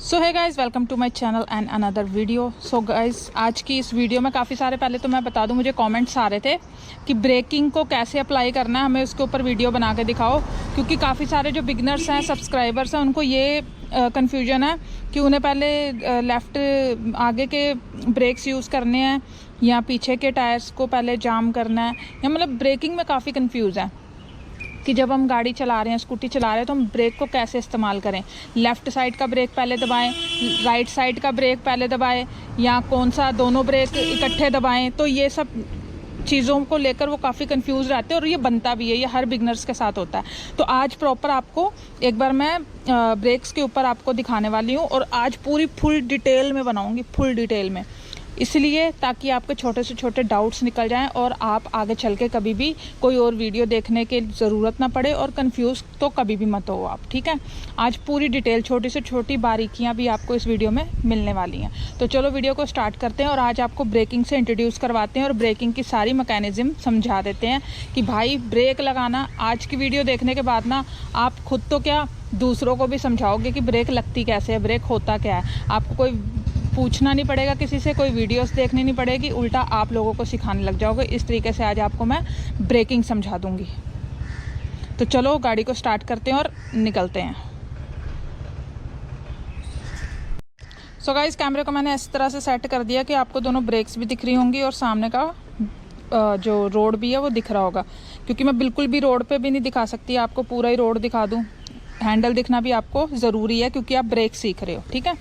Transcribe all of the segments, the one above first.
So hi guys, welcome to my channel and another video. So guys, आज की इस video में काफ़ी सारे, पहले तो मैं बता दूं, मुझे कमेंट्स आ रहे थे कि ब्रेकिंग को कैसे अप्लाई करना है, हमें उसके ऊपर वीडियो बना के दिखाओ। क्योंकि काफ़ी सारे जो बिगनर्स हैं, सब्सक्राइबर्स हैं, उनको ये कन्फ्यूजन है कि उन्हें पहले लेफ़्ट आगे के ब्रेक्स यूज़ करने हैं या पीछे के टायर्स को पहले जाम करना है, या मतलब ब्रेकिंग में काफ़ी कन्फ्यूज़ है कि जब हम गाड़ी चला रहे हैं, स्कूटी चला रहे हैं, तो हम ब्रेक को कैसे इस्तेमाल करें। लेफ़्ट साइड का ब्रेक पहले दबाएं, राइट साइड का ब्रेक पहले दबाएं, या कौन सा दोनों ब्रेक इकट्ठे दबाएं। तो ये सब चीज़ों को लेकर वो काफ़ी कंफ्यूज रहते हैं और ये बनता भी है, ये हर बिगनर्स के साथ होता है। तो आज प्रॉपर आपको एक बार मैं ब्रेक्स के ऊपर आपको दिखाने वाली हूँ, और आज पूरी फुल डिटेल में बनाऊँगी, फुल डिटेल में, इसलिए ताकि आपके छोटे से छोटे डाउट्स निकल जाएं और आप आगे चल के कभी भी कोई और वीडियो देखने की ज़रूरत ना पड़े, और कंफ्यूज तो कभी भी मत हो आप। ठीक है, आज पूरी डिटेल, छोटी से छोटी बारीकियां भी आपको इस वीडियो में मिलने वाली हैं। तो चलो वीडियो को स्टार्ट करते हैं, और आज आपको ब्रेकिंग से इंट्रोड्यूस करवाते हैं और ब्रेकिंग की सारी मैकेनिज़्म समझा देते हैं कि भाई ब्रेक लगाना। आज की वीडियो देखने के बाद ना आप खुद तो क्या, दूसरों को भी समझाओगे कि ब्रेक लगती कैसे है, ब्रेक होता क्या है। आपको कोई पूछना नहीं पड़ेगा किसी से, कोई वीडियोस देखनी नहीं पड़ेगी, उल्टा आप लोगों को सिखाने लग जाओगे। इस तरीके से आज आपको मैं ब्रेकिंग समझा दूंगी। तो चलो गाड़ी को स्टार्ट करते हैं और निकलते हैं। सो गाइस, कैमरे को मैंने इस तरह से सेट कर दिया कि आपको दोनों ब्रेक्स भी दिख रही होंगी और सामने का जो रोड भी है वो दिख रहा होगा। क्योंकि मैं बिल्कुल भी रोड पे भी नहीं दिखा सकती, आपको पूरा ही रोड दिखा दूँ। हैंडल दिखना भी आपको ज़रूरी है क्योंकि आप ब्रेक सीख रहे हो। ठीक है,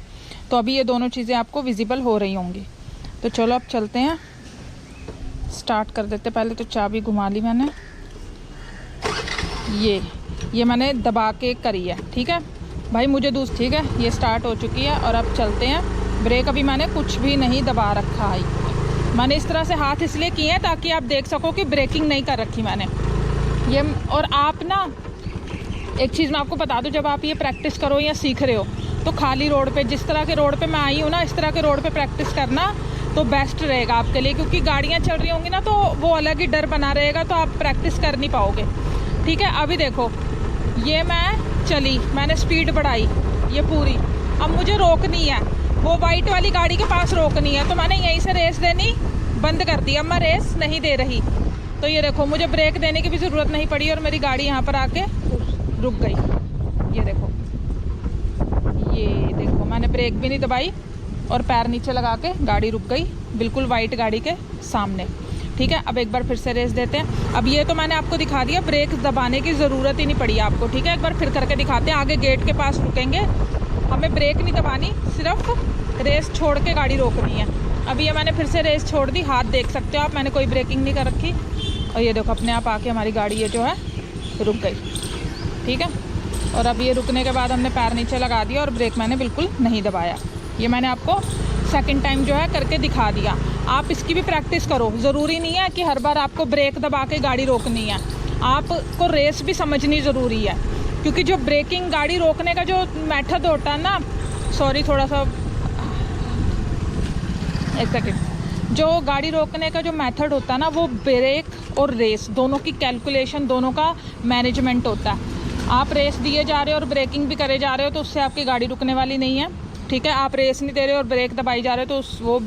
तो अभी ये दोनों चीज़ें आपको विजिबल हो रही होंगी। तो चलो अब चलते हैं, स्टार्ट कर देते। पहले तो चाबी घुमा ली मैंने, ये मैंने दबा के करी है। ठीक है भाई, मुझे ठीक है, ये स्टार्ट हो चुकी है। और अब चलते हैं। ब्रेक अभी मैंने कुछ भी नहीं दबा रखा है, मैंने इस तरह से हाथ इसलिए किए हैं ताकि आप देख सको कि ब्रेकिंग नहीं कर रखी मैंने ये। और आप ना, एक चीज़ मैं आपको बता दूं, जब आप ये प्रैक्टिस करो या सीख रहे हो तो खाली रोड पे, जिस तरह के रोड पे मैं आई हूँ ना, इस तरह के रोड पे प्रैक्टिस करना तो बेस्ट रहेगा आपके लिए। क्योंकि गाड़ियाँ चल रही होंगी ना, तो वो अलग ही डर बना रहेगा, तो आप प्रैक्टिस कर नहीं पाओगे। ठीक है, अभी देखो, ये मैं चली, मैंने स्पीड बढ़ाई ये पूरी। अब मुझे रोकनी है, वो वाइट वाली गाड़ी के पास रोकनी है, तो मैंने यहीं से रेस देनी बंद कर दी। अब मैं रेस नहीं दे रही, तो ये देखो, मुझे ब्रेक देने की भी ज़रूरत नहीं पड़ी और मेरी गाड़ी यहाँ पर आके रुक गई। ये देखो, मैंने ब्रेक भी नहीं दबाई और पैर नीचे लगा के गाड़ी रुक गई, बिल्कुल वाइट गाड़ी के सामने। ठीक है, अब एक बार फिर से रेस देते हैं। अब ये तो मैंने आपको दिखा दिया, ब्रेक दबाने की ज़रूरत ही नहीं पड़ी आपको। ठीक है, एक बार फिर करके दिखाते हैं। आगे गेट के पास रुकेंगे, हमें ब्रेक नहीं दबानी, सिर्फ रेस छोड़ के गाड़ी रोकनी है। अभी ये मैंने फिर से रेस छोड़ दी, हाथ देख सकते हो आप, मैंने कोई ब्रेकिंग नहीं कर रखी। और ये देखो, अपने आप आके हमारी गाड़ी ये जो है रुक गई। ठीक है, और अब ये रुकने के बाद हमने पैर नीचे लगा दिया और ब्रेक मैंने बिल्कुल नहीं दबाया। ये मैंने आपको सेकंड टाइम जो है करके दिखा दिया। आप इसकी भी प्रैक्टिस करो, ज़रूरी नहीं है कि हर बार आपको ब्रेक दबा के गाड़ी रोकनी है, आपको रेस भी समझनी ज़रूरी है। क्योंकि जो ब्रेकिंग, गाड़ी रोकने का जो मेथड होता है ना, सॉरी थोड़ा सा एक सेकेंड, जो गाड़ी रोकने का जो मेथड होता है ना, वो ब्रेक और रेस दोनों की कैलकुलेशन, दोनों का मैनेजमेंट होता है। आप रेस दिए जा रहे हो और ब्रेकिंग भी करे जा रहे हो, तो उससे आपकी गाड़ी रुकने वाली नहीं है। ठीक है, आप रेस नहीं दे रहे हो और ब्रेक दबाई जा रहे हो, तो वो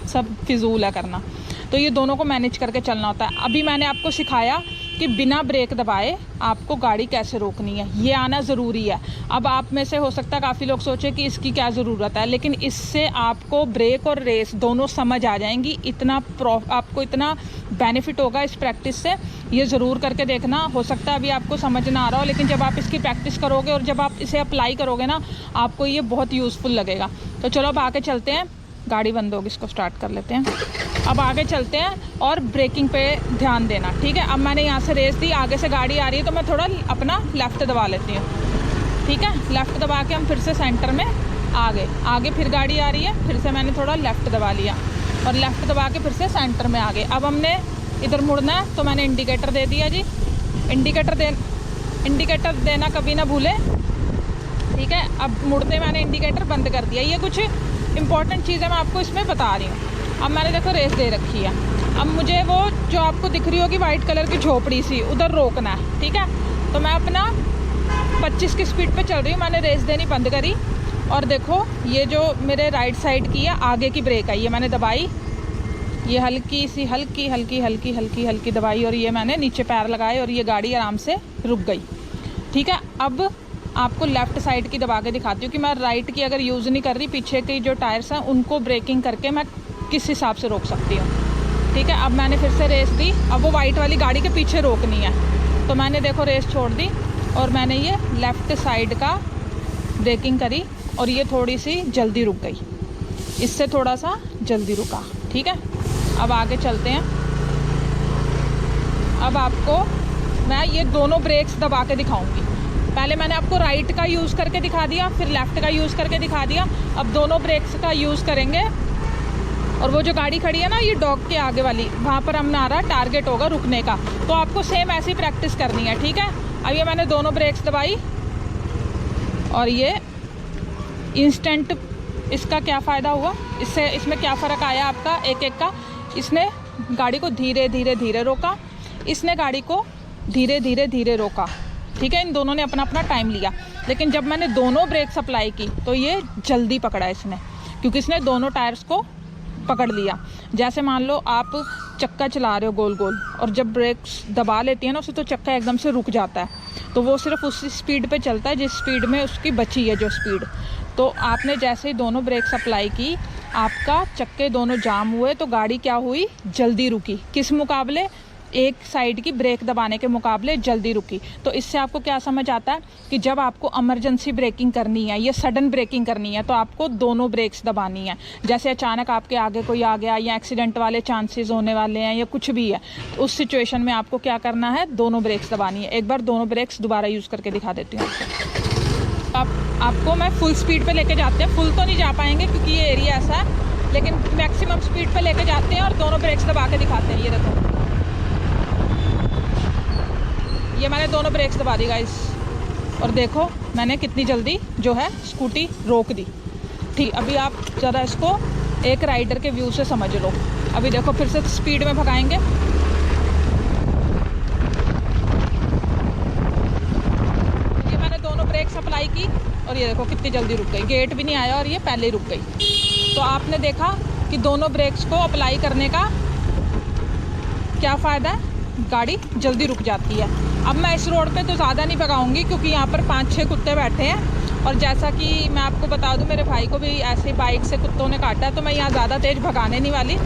सब फिजूल है करना। तो ये दोनों को मैनेज करके चलना होता है। अभी मैंने आपको सिखाया कि बिना ब्रेक दबाए आपको गाड़ी कैसे रोकनी है, ये आना ज़रूरी है। अब आप में से हो सकता है काफ़ी लोग सोचे कि इसकी क्या ज़रूरत है, लेकिन इससे आपको ब्रेक और रेस दोनों समझ आ जाएंगी। आपको इतना बेनिफिट होगा इस प्रैक्टिस से, ये ज़रूर करके देखना। हो सकता है अभी आपको समझ ना आ रहा हो, लेकिन जब आप इसकी प्रैक्टिस करोगे और जब आप इसे अप्लाई करोगे ना, आपको ये बहुत यूज़फुल लगेगा। तो चलो अब आगे चलते हैं, गाड़ी बंद होगी, इसको स्टार्ट कर लेते हैं। अब आगे चलते हैं और ब्रेकिंग पे ध्यान देना। ठीक है, अब मैंने यहाँ से रेस दी, आगे से गाड़ी आ रही है, तो मैं थोड़ा अपना लेफ़्ट दबा लेती हूँ। ठीक है, लेफ़्ट दबा के हम फिर से सेंटर में आ गए। आगे फिर गाड़ी आ रही है, फिर से मैंने थोड़ा लेफ़्ट दबा लिया और लेफ़्ट दबा के फिर से सेंटर में आ गए। अब हमने इधर मुड़ना है, तो मैंने इंडिकेटर दे दिया जी। इंडिकेटर देना कभी ना भूलें। ठीक है, अब मुड़ते मैंने इंडिकेटर बंद कर दिया। ये कुछ इंपॉर्टेंट चीज़ें मैं आपको इसमें बता रही हूँ। अब मैंने देखो रेस दे रखी है, अब मुझे वो जो आपको दिख रही होगी वाइट कलर की झोपड़ी सी, उधर रोकना है। ठीक है, तो मैं अपना 25 की स्पीड पे चल रही हूँ, मैंने रेस देनी बंद करी। और देखो ये जो मेरे राइट साइड की है आगे की ब्रेक है, ये मैंने दबाई, ये हल्की सी हल्की दबाई और ये मैंने नीचे पैर लगाए और ये गाड़ी आराम से रुक गई। ठीक है, अब आपको लेफ़्ट साइड की दबा के दिखाती हूँ कि मैं राइट की अगर यूज़ नहीं कर रही, पीछे के जो टायर्स हैं उनको ब्रेकिंग करके मैं किस हिसाब से रोक सकती हूँ। ठीक है, अब मैंने फिर से रेस दी, अब वो वाइट वाली गाड़ी के पीछे रोकनी है, तो मैंने देखो रेस छोड़ दी और मैंने ये लेफ़्ट साइड का ब्रेकिंग करी और ये थोड़ी सी जल्दी रुक गई, इससे थोड़ा सा जल्दी रुका। ठीक है, अब आगे चलते हैं। अब आपको मैं ये दोनों ब्रेक्स दबा के दिखाऊंगी। पहले मैंने आपको राइट का यूज़ करके दिखा दिया, फिर लेफ़्ट का यूज़ करके दिखा दिया, अब दोनों ब्रेक्स का यूज़ करेंगे। और वो जो गाड़ी खड़ी है ना ये डॉग के आगे वाली, वहाँ पर हमारा टारगेट होगा रुकने का, तो आपको सेम ऐसी प्रैक्टिस करनी है। ठीक है, अब ये मैंने दोनों ब्रेक्स दबाई और ये इंस्टेंट, इसका क्या फ़ायदा हुआ, इससे इसमें क्या फ़र्क आया आपका एक एक का। इसने गाड़ी को धीरे धीरे रोका, इसने गाड़ी को धीरे धीरे रोका। ठीक है, इन दोनों ने अपना अपना टाइम लिया, लेकिन जब मैंने दोनों ब्रेक्स अप्लाई की तो ये जल्दी पकड़ा इसने, क्योंकि इसने दोनों टायर्स को पकड़ लिया। जैसे मान लो आप चक्का चला रहे हो गोल गोल और जब ब्रेक्स दबा लेती है ना उसे, तो चक्का एकदम से रुक जाता है, तो वो सिर्फ उसी स्पीड पे चलता है जिस स्पीड में उसकी बची है जो स्पीड। तो आपने जैसे ही दोनों ब्रेक्स अप्लाई की, आपका चक्के दोनों जाम हुए, तो गाड़ी क्या हुई, जल्दी रुकी। किस मुकाबले, एक साइड की ब्रेक दबाने के मुकाबले जल्दी रुकी। तो इससे आपको क्या समझ आता है कि जब आपको इमरजेंसी ब्रेकिंग करनी है या सडन ब्रेकिंग करनी है तो आपको दोनों ब्रेक्स दबानी है। जैसे अचानक आपके आगे कोई आ गया या एक्सीडेंट वाले चांसेस होने वाले हैं या कुछ भी है, तो उस सिचुएशन में आपको क्या करना है, दोनों ब्रेक्स दबानी है। एक बार दोनों ब्रेक्स दोबारा यूज़ करके दिखा देती हूँ आपको मैं फुल स्पीड पे लेके जाते हैं, फुल तो नहीं जा पाएंगे क्योंकि ये एरिया ऐसा है, लेकिन मैक्सिमम स्पीड पे लेके जाते हैं और दोनों ब्रेक्स दबा के दिखाते हैं। ये देखो, ये मैंने दोनों ब्रेक्स दबा दी गाइस, और देखो मैंने कितनी जल्दी जो है स्कूटी रोक दी। ठीक, अभी आप ज़रा इसको एक राइडर के व्यू से समझ लो। अभी देखो फिर से स्पीड में भगाएंगे, ये मैंने दोनों ब्रेक्स अप्लाई की और ये देखो कितनी जल्दी रुक गई, गेट भी नहीं आया और ये पहले ही रुक गई। तो आपने देखा कि दोनों ब्रेक्स को अप्लाई करने का क्या फ़ायदा है, गाड़ी जल्दी रुक जाती है। अब मैं इस रोड पे तो ज़्यादा नहीं भगाऊंगी क्योंकि यहाँ पर 5-6 कुत्ते बैठे हैं, और जैसा कि मैं आपको बता दूं मेरे भाई को भी ऐसे बाइक से कुत्तों ने काटा है, तो मैं यहाँ ज़्यादा तेज़ भगाने नहीं वाली।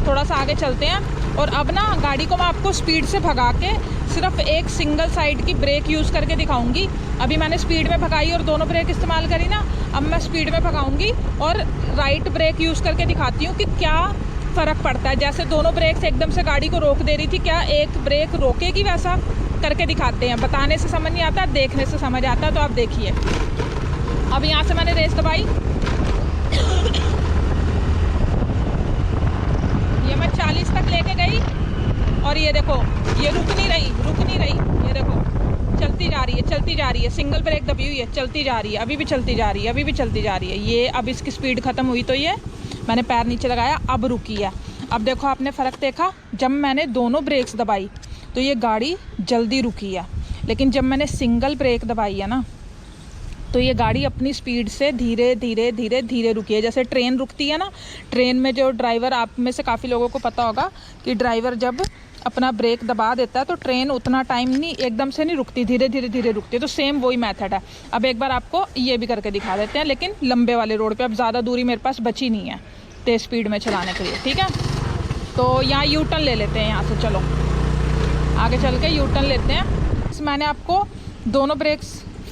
थोड़ा सा आगे चलते हैं और अब ना गाड़ी को मैं आपको स्पीड से भगा के सिर्फ एक सिंगल साइड की ब्रेक यूज़ करके दिखाऊँगी। अभी मैंने स्पीड में भगाई और दोनों ब्रेक इस्तेमाल करी ना, अब मैं स्पीड में भगाऊँगी और राइट ब्रेक यूज़ करके दिखाती हूँ कि क्या फ़र्क पड़ता है। जैसे दोनों ब्रेक्स एकदम से गाड़ी को रोक दे रही थी, क्या एक ब्रेक रोकेगी, वैसा करके दिखाते हैं। बताने से समझ नहीं आता, देखने से समझ आता है, तो आप देखिए। अब यहाँ से मैंने रेस दबाई, ये मैं 40 तक लेके गई और ये देखो ये रुक नहीं रही, ये देखो चलती जा रही है, सिंगल ब्रेक दबी हुई है, चलती जा रही है, अभी भी चलती जा रही है। ये अब इसकी स्पीड ख़त्म हुई तो ये मैंने पैर नीचे लगाया, अब रुकी है। अब देखो आपने फ़र्क देखा, जब मैंने दोनों ब्रेक्स दबाई तो ये गाड़ी जल्दी रुकी है, लेकिन जब मैंने सिंगल ब्रेक दबाई है ना तो ये गाड़ी अपनी स्पीड से धीरे रुकी है। जैसे ट्रेन रुकती है ना, ट्रेन में जो ड्राइवर, आप में से काफ़ी लोगों को पता होगा कि ड्राइवर जब अपना ब्रेक दबा देता है तो ट्रेन उतना टाइम नहीं, एकदम से नहीं रुकती, धीरे रुकती है। तो सेम वही मेथड है। अब एक बार आपको ये भी करके दिखा देते हैं, लेकिन लंबे वाले रोड पे। अब ज़्यादा दूरी मेरे पास बची नहीं है तेज़ स्पीड में चलाने के लिए, ठीक है। तो यहाँ यू टर्न ले लेते हैं, यहाँ से चलो आगे चल के यू टर्न लेते हैं। मैंने आपको दोनों ब्रेक्स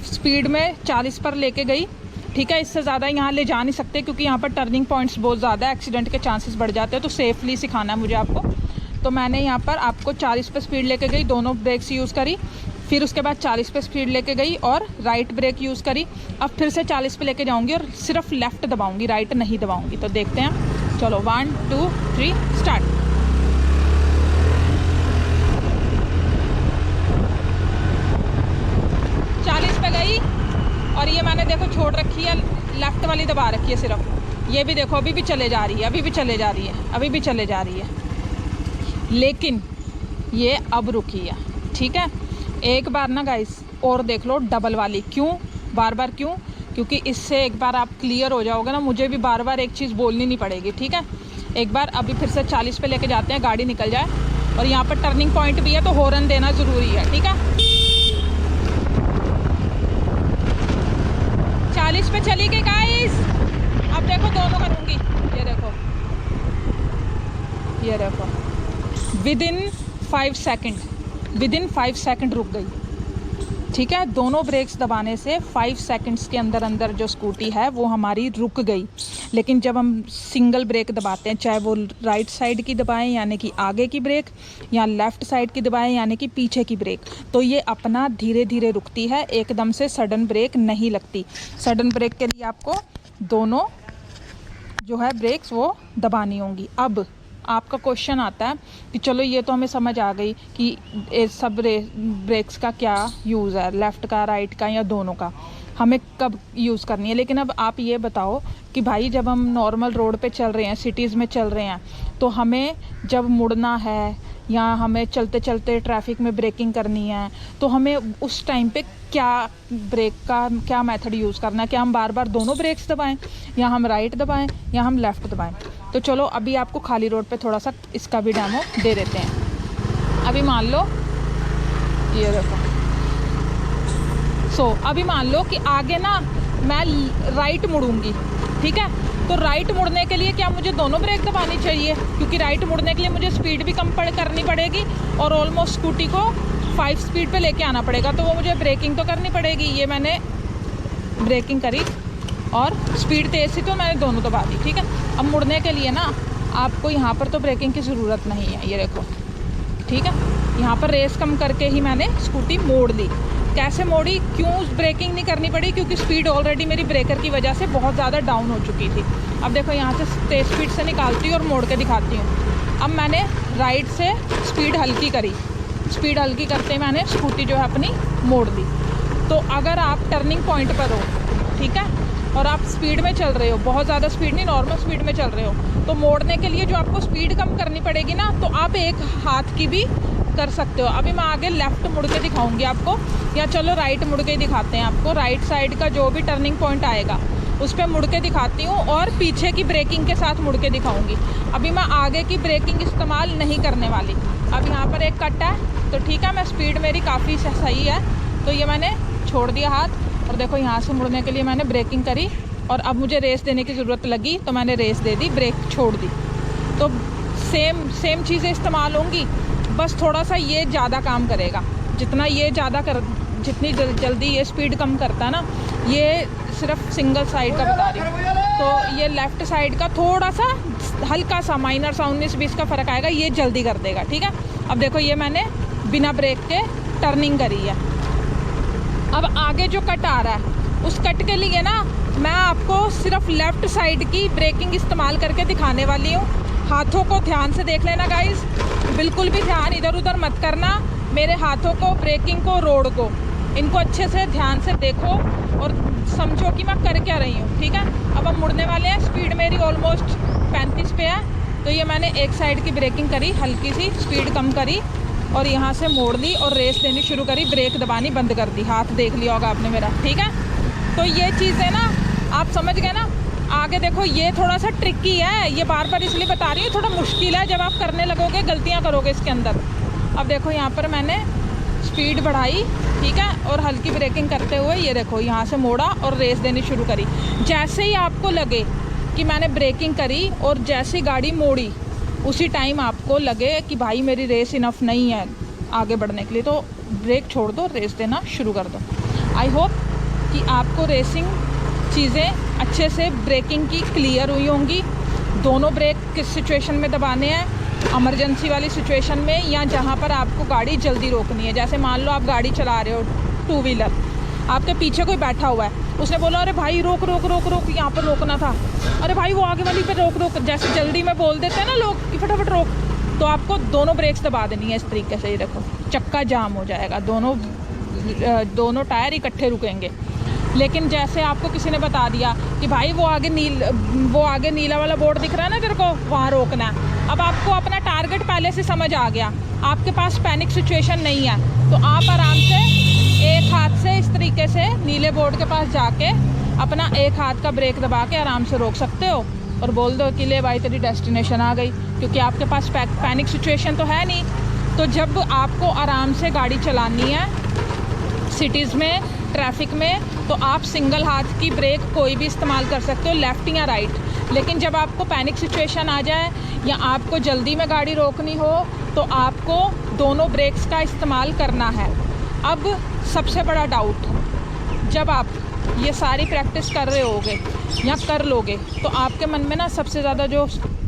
स्पीड में 40 पर लेके गई, ठीक है। इससे ज़्यादा यहाँ ले जा नहीं सकते क्योंकि यहाँ पर टर्निंग पॉइंट्स बहुत ज़्यादा है, एक्सीडेंट के चांसेस बढ़ जाते हैं, तो सेफली सिखाना है मुझे आपको। तो मैंने यहाँ पर आपको 40 पे स्पीड लेके गई, दोनों ब्रेक्स यूज़ करी, फिर उसके बाद 40 पे स्पीड लेके गई और राइट ब्रेक यूज़ करी। अब फिर से 40 पे लेके जाऊँगी और सिर्फ लेफ़्ट दबाऊँगी, राइट नहीं दबाऊँगी। तो देखते हैं, चलो 1 2 3 स्टार्ट। और ये मैंने देखो छोड़ रखी है, लेफ़्ट वाली दबा रखी है सिर्फ। ये भी देखो अभी भी चले जा रही है, लेकिन ये अब रुकी है, ठीक है। एक बार ना गाइस और देख लो डबल वाली, क्यों बार बार क्यों, क्योंकि इससे एक बार आप क्लियर हो जाओगे ना, मुझे भी बार बार एक चीज़ बोलनी नहीं पड़ेगी, ठीक है। एक बार अभी फिर से 40 पे लेके जाते हैं, गाड़ी निकल जाए। और यहाँ पर टर्निंग पॉइंट भी है तो हॉर्न देना ज़रूरी है, ठीक है। 40 पे चली गई गाइस। अब देखो दोनों करूँगी, ये देखो, ये देखो, विदिन 5 सेकंड रुक गई, ठीक है। दोनों ब्रेक्स दबाने से 5 सेकंड्स के अंदर अंदर जो स्कूटी है वो हमारी रुक गई। लेकिन जब हम सिंगल ब्रेक दबाते हैं, चाहे वो राइट साइड की दबाएं यानी कि आगे की ब्रेक, या लेफ़्ट साइड की दबाएं यानी कि पीछे की ब्रेक, तो ये अपना धीरे धीरे रुकती है, एकदम से सडन ब्रेक नहीं लगती। सडन ब्रेक के लिए आपको दोनों जो है ब्रेक्स वो दबानी होंगी। अब आपका क्वेश्चन आता है कि चलो ये तो हमें समझ आ गई कि सब ब्रेक्स का क्या यूज़ है, लेफ़्ट का, राइट का, या दोनों का, हमें कब यूज़ करनी है। लेकिन अब आप ये बताओ कि भाई जब हम नॉर्मल रोड पे चल रहे हैं, सिटीज़ में चल रहे हैं, तो हमें जब मुड़ना है या हमें चलते चलते ट्रैफिक में ब्रेकिंग करनी है, तो हमें उस टाइम पे क्या ब्रेक का क्या मेथड यूज़ करना है। क्या हम बार बार दोनों ब्रेक्स दबाएं, या हम राइट दबाएं, या हम लेफ़्ट दबाएं। तो चलो अभी आपको खाली रोड पे थोड़ा सा इसका भी डेमो दे देते हैं। अभी मान लो, ये देखो, अभी मान लो कि आगे ना मैं राइट मुड़ूंगी, ठीक है। तो राइट मुड़ने के लिए क्या मुझे दोनों ब्रेक दबानी चाहिए, क्योंकि राइट मुड़ने के लिए मुझे स्पीड भी कम करनी पड़ेगी और ऑलमोस्ट स्कूटी को 5 स्पीड पे लेके आना पड़ेगा, तो वो मुझे ब्रेकिंग तो करनी पड़ेगी। ये मैंने ब्रेकिंग करी और स्पीड तेज़ थी तो मैंने दोनों दबा दी, ठीक है। अब मुड़ने के लिए ना आपको यहाँ पर तो ब्रेकिंग की ज़रूरत नहीं है, ये देखो, ठीक है। यहाँ पर रेस कम करके ही मैंने स्कूटी मोड़ ली। कैसे मोड़ी, क्यों ब्रेकिंग नहीं करनी पड़ी, क्योंकि स्पीड ऑलरेडी मेरी ब्रेकर की वजह से बहुत ज़्यादा डाउन हो चुकी थी। अब देखो यहाँ से तेज़ स्पीड से निकालती हूँ और मोड़ के दिखाती हूँ। अब मैंने राइट से स्पीड हल्की करी, स्पीड हल्की करते मैंने स्कूटी जो है अपनी मोड़ दी। तो अगर आप टर्निंग पॉइंट पर हो, ठीक है, और आप स्पीड में चल रहे हो, बहुत ज़्यादा स्पीड नहीं, नॉर्मल स्पीड में चल रहे हो, तो मोड़ने के लिए जो आपको स्पीड कम करनी पड़ेगी ना, तो आप एक हाथ की भी कर सकते हो। अभी मैं आगे लेफ़्ट मुड़ के दिखाऊंगी आपको, या चलो राइट मुड़ के ही दिखाते हैं आपको। राइट साइड का जो भी टर्निंग पॉइंट आएगा उस पर मुड़ के दिखाती हूँ और पीछे की ब्रेकिंग के साथ मुड़ के दिखाऊंगी। अभी मैं आगे की ब्रेकिंग इस्तेमाल नहीं करने वाली। अब यहाँ पर एक कट है, तो ठीक है, मैं स्पीड मेरी काफ़ी सही है, तो ये मैंने छोड़ दिया हाथ। और देखो यहाँ से मुड़ने के लिए मैंने ब्रेकिंग करी, और अब मुझे रेस देने की ज़रूरत लगी तो मैंने रेस दे दी, ब्रेक छोड़ दी। तो सेम चीज़ें इस्तेमाल होंगी, बस थोड़ा सा ये ज़्यादा काम करेगा। जितना ये जितनी जल्दी ये स्पीड कम करता है ना, ये सिर्फ सिंगल साइड का बता रही हूँ, तो ये लेफ़्ट साइड का थोड़ा सा हल्का सा माइनर सा 19-20 का फ़र्क आएगा, ये जल्दी कर देगा, ठीक है। अब देखो ये मैंने बिना ब्रेक के टर्निंग करी है। अब आगे जो कट आ रहा है, उस कट के लिए ना मैं आपको सिर्फ लेफ़्ट साइड की ब्रेकिंग इस्तेमाल करके दिखाने वाली हूँ। हाथों को ध्यान से देख लेना गाइस, बिल्कुल भी ध्यान इधर उधर मत करना। मेरे हाथों को, ब्रेकिंग को, रोड को, इनको अच्छे से ध्यान से देखो और समझो कि मैं कर क्या रही हूँ, ठीक है। अब हम मुड़ने वाले हैं, स्पीड मेरी ऑलमोस्ट 35 पे है, तो ये मैंने एक साइड की ब्रेकिंग करी, हल्की सी स्पीड कम करी और यहाँ से मोड़ ली और रेस देनी शुरू करी, ब्रेक दबानी बंद कर दी। हाथ देख लिया होगा आपने मेरा, ठीक है। तो ये चीज़ें ना आप समझ गए ना। आगे देखो ये थोड़ा सा ट्रिकी है, ये बार बार इसलिए बता रही हूँ, थोड़ा मुश्किल है, जब आप करने लगोगे गलतियाँ करोगे इसके अंदर। अब देखो यहाँ पर मैंने स्पीड बढ़ाई, ठीक है, और हल्की ब्रेकिंग करते हुए ये देखो यहाँ से मोड़ा और रेस देनी शुरू करी। जैसे ही आपको लगे कि मैंने ब्रेकिंग करी और जैसे गाड़ी मोड़ी, उसी टाइम आपको लगे कि भाई मेरी रेस इनफ नहीं है आगे बढ़ने के लिए, तो ब्रेक छोड़ दो, रेस देना शुरू कर दो। आई होप कि आपको रेसिंग चीज़ें अच्छे से ब्रेकिंग की क्लियर हुई होंगी। दोनों ब्रेक किस सिचुएशन में दबाने हैं, इमरजेंसी वाली सिचुएशन में, या जहाँ पर आपको गाड़ी जल्दी रोकनी है। जैसे मान लो आप गाड़ी चला रहे हो, 2 व्हीलर, आपके पीछे कोई बैठा हुआ है, उसने बोला अरे भाई रोक रोक रोक रोक, यहाँ पर रोकना था, अरे भाई वो आगे वाली पे रोक रोक, जैसे जल्दी में बोल देते हैं ना लोग कि फटाफट रोक, तो आपको दोनों ब्रेक्स दबा देनी है इस तरीके से। ये देखो चक्का जाम हो जाएगा, दोनों टायर इकट्ठे रुकेंगे। लेकिन जैसे आपको किसी ने बता दिया कि भाई वो आगे नीला वाला बोर्ड दिख रहा है ना तेरे को, वहाँ रोकना है। अब आपको अपना टारगेट पहले से समझ आ गया, आपके पास पैनिक सिचुएशन नहीं है, तो आप आराम से एक हाथ से इस तरीके से नीले बोर्ड के पास जाके अपना एक हाथ का ब्रेक दबा के आराम से रोक सकते हो और बोल दो कि ले भाई तेरी डेस्टिनेशन आ गई, क्योंकि आपके पास पैनिक सिचुएशन तो है नहीं। तो जब आपको आराम से गाड़ी चलानी है सिटीज़ में, ट्रैफिक में, तो आप सिंगल हाथ की ब्रेक कोई भी इस्तेमाल कर सकते हो, लेफ़्ट या राइट। लेकिन जब आपको पैनिक सिचुएशन आ जाए या आपको जल्दी में गाड़ी रोकनी हो तो आपको दोनों ब्रेक्स का इस्तेमाल करना है। अब सबसे बड़ा डाउट, जब आप ये सारी प्रैक्टिस कर रहे होगे या कर लोगे तो आपके मन में ना सबसे ज़्यादा जो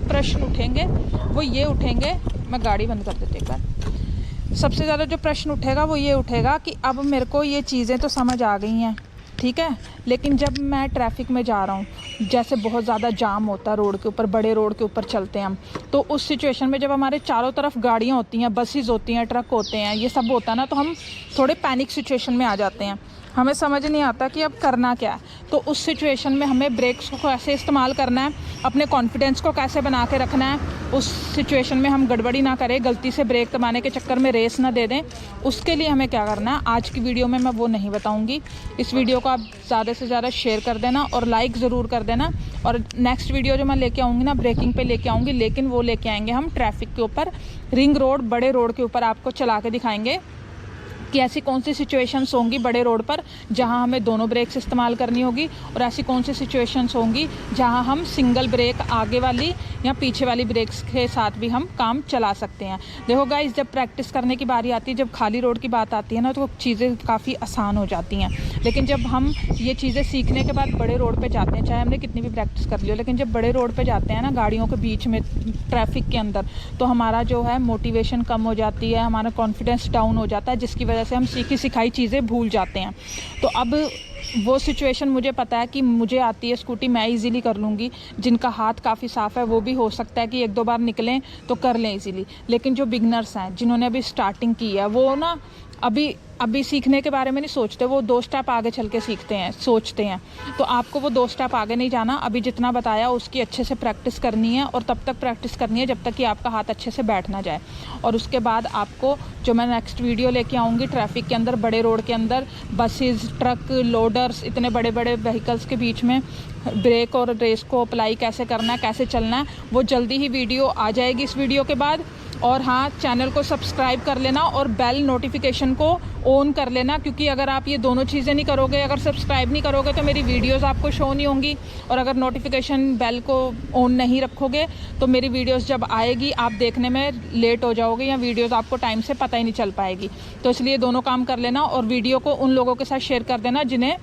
प्रश्न उठेंगे वो ये उठेंगे, मैं गाड़ी बंद कर देती एक बार। सबसे ज़्यादा जो प्रश्न उठेगा वो ये उठेगा कि अब मेरे को ये चीज़ें तो समझ आ गई हैं, ठीक है, लेकिन जब मैं ट्रैफिक में जा रहा हूँ, जैसे बहुत ज़्यादा जाम होता है रोड के ऊपर, बड़े रोड के ऊपर चलते हैं हम, तो उस सिचुएशन में जब हमारे चारों तरफ गाड़ियाँ होती हैं, बसेस होती हैं, ट्रक होते हैं, ये सब होता है ना, तो हम थोड़े पैनिक सिचुएशन में आ जाते हैं। हमें समझ नहीं आता कि अब करना क्या है। तो उस सिचुएशन में हमें ब्रेक्स को कैसे इस्तेमाल करना है, अपने कॉन्फिडेंस को कैसे बना के रखना है, उस सिचुएशन में हम गड़बड़ी ना करें, गलती से ब्रेक दबाने के चक्कर में रेस ना दे दें, उसके लिए हमें क्या करना है आज की वीडियो में मैं वो नहीं बताऊंगी। इस वीडियो को आप ज़्यादा से ज़्यादा शेयर कर देना और लाइक ज़रूर कर देना। और नेक्स्ट वीडियो जो मैं लेके आऊँगी ना, ब्रेकिंग पे लेके आऊँगी, लेकिन वो लेके आएंगे हम ट्रैफिक के ऊपर, रिंग रोड, बड़े रोड के ऊपर आपको चला के दिखाएंगे कि ऐसी कौन सी सिचुएशंस होंगी बड़े रोड पर जहां हमें दोनों ब्रेक्स इस्तेमाल करनी होगी, और ऐसी कौन सी सिचुएशंस होंगी जहां हम सिंगल ब्रेक आगे वाली या पीछे वाली ब्रेक्स के साथ भी हम काम चला सकते हैं। देखो गाइस, जब प्रैक्टिस करने की बारी आती है, जब खाली रोड की बात आती है ना, तो चीज़ें काफ़ी आसान हो जाती हैं। लेकिन जब हम ये चीज़ें सीखने के बाद बड़े रोड पर जाते हैं, चाहे हमने कितनी भी प्रैक्टिस कर ली हो, लेकिन जब बड़े रोड पर जाते हैं ना, गाड़ियों के बीच में, ट्रैफिक के अंदर, तो हमारा जो है मोटिवेशन कम हो जाती है, हमारा कॉन्फिडेंस डाउन हो जाता है, जिसकी वजह से हम सीखी सिखाई चीज़ें भूल जाते हैं। तो अब वो सिचुएशन मुझे पता है कि मुझे आती है स्कूटी, मैं इजीली कर लूँगी। जिनका हाथ काफ़ी साफ़ है वो भी हो सकता है कि एक दो बार निकलें तो कर लें इजीली, लेकिन जो बिगनर्स हैं, जिन्होंने अभी स्टार्टिंग की है, वो ना अभी सीखने के बारे में नहीं सोचते, वो 2 स्टेप आगे चल के सीखते हैं, सोचते हैं। तो आपको वो 2 स्टेप आगे नहीं जाना, अभी जितना बताया उसकी अच्छे से प्रैक्टिस करनी है, और तब तक प्रैक्टिस करनी है जब तक कि आपका हाथ अच्छे से बैठ ना जाए। और उसके बाद आपको जो मैं नेक्स्ट वीडियो लेके आऊँगी, ट्रैफिक के अंदर, बड़े रोड के अंदर, बसेस, ट्रक, लोडर्स, इतने बड़े बड़े व्हीकल्स के बीच में ब्रेक और रेस को अप्लाई कैसे करना है, कैसे चलना है, वो जल्दी ही वीडियो आ जाएगी इस वीडियो के बाद। और हाँ, चैनल को सब्सक्राइब कर लेना और बेल नोटिफिकेशन को ऑन कर लेना, क्योंकि अगर आप ये दोनों चीज़ें नहीं करोगे, अगर सब्सक्राइब नहीं करोगे तो मेरी वीडियोस आपको शो नहीं होंगी, और अगर नोटिफिकेशन बेल को ऑन नहीं रखोगे तो मेरी वीडियोस जब आएगी आप देखने में लेट हो जाओगे, या वीडियोस आपको टाइम से पता ही नहीं चल पाएगी। तो इसलिए दोनों काम कर लेना, और वीडियो को उन लोगों के साथ शेयर कर देना जिन्हें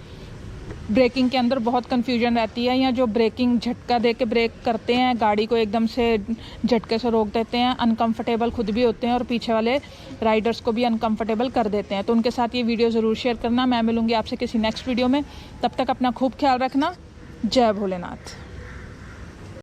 ब्रेकिंग के अंदर बहुत कन्फ्यूजन रहती है, या जो ब्रेकिंग झटका दे के ब्रेक करते हैं, गाड़ी को एकदम से झटके से रोक देते हैं, अनकंफर्टेबल खुद भी होते हैं और पीछे वाले राइडर्स को भी अनकंफर्टेबल कर देते हैं। तो उनके साथ ये वीडियो ज़रूर शेयर करना। मैं मिलूँगी आपसे किसी नेक्स्ट वीडियो में, तब तक अपना खूब ख्याल रखना। जय भोलेनाथ।